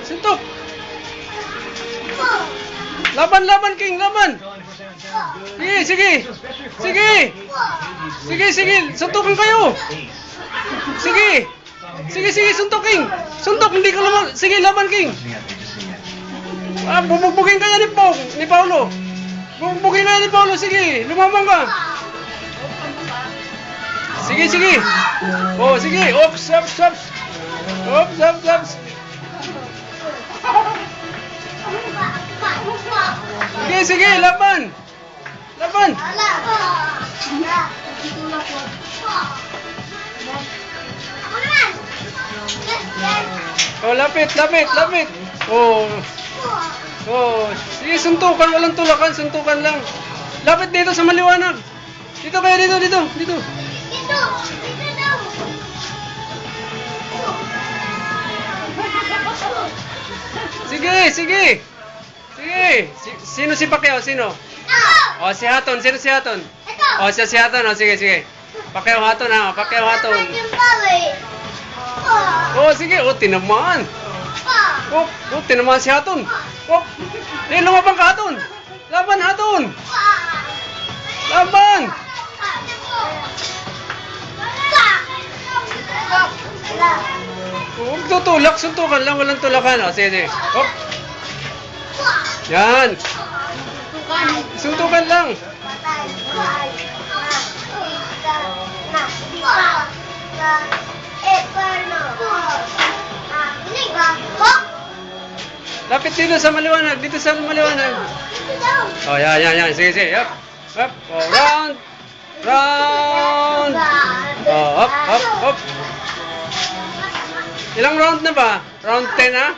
Suntok. Laban, laban, King, laban. Sige, sige. Sige. Sige, sige. Suntokin kayo. Sige. Sige, sige, suntok, King. Suntok, hindi ka laban. Sige, laban, King. Ah, bubugbugin kaya ni Paulo. Bubugbugin kaya ni Paulo. Sige, lumamang ka. Sige, sige. Oh, sige. Ops, ops, ops. Ops, ops, ops. Sige, sige, laban. Laban. Oh, lapit, lapit, lapit. Oh. Oh, sige, suntukan, walang tulakan, suntukan lang. Lapit dito sa maliwanag. Dito kayo, dito, dito, dito. Sige, sige. Sige. Sino si Pacquiao? Sino? Oh, si Hatton. Sino si Hatton? Oh, si Hatton. Oh, sige, sige. Pacquiao Hatton ha. Pacquiao Hatton. Oh, sige. Oh, tinamaan. Oh, tinamaan si Hatton. Oh, lumabang ka, Hatton. Laban, Hatton. Laban. Huwag tutulak, suntukan lang, walang tulakan. O, sige, sige. Hop. Yan. Suntukan lang. Lapit dito sa maliwanag, dito sa maliwanag. Oh, yan, yan, yan. Sige, sige. Hop. Hop. Oh, round. Round. Oh, hop, hop, hop. Ilang round na ba? Round 10 ha?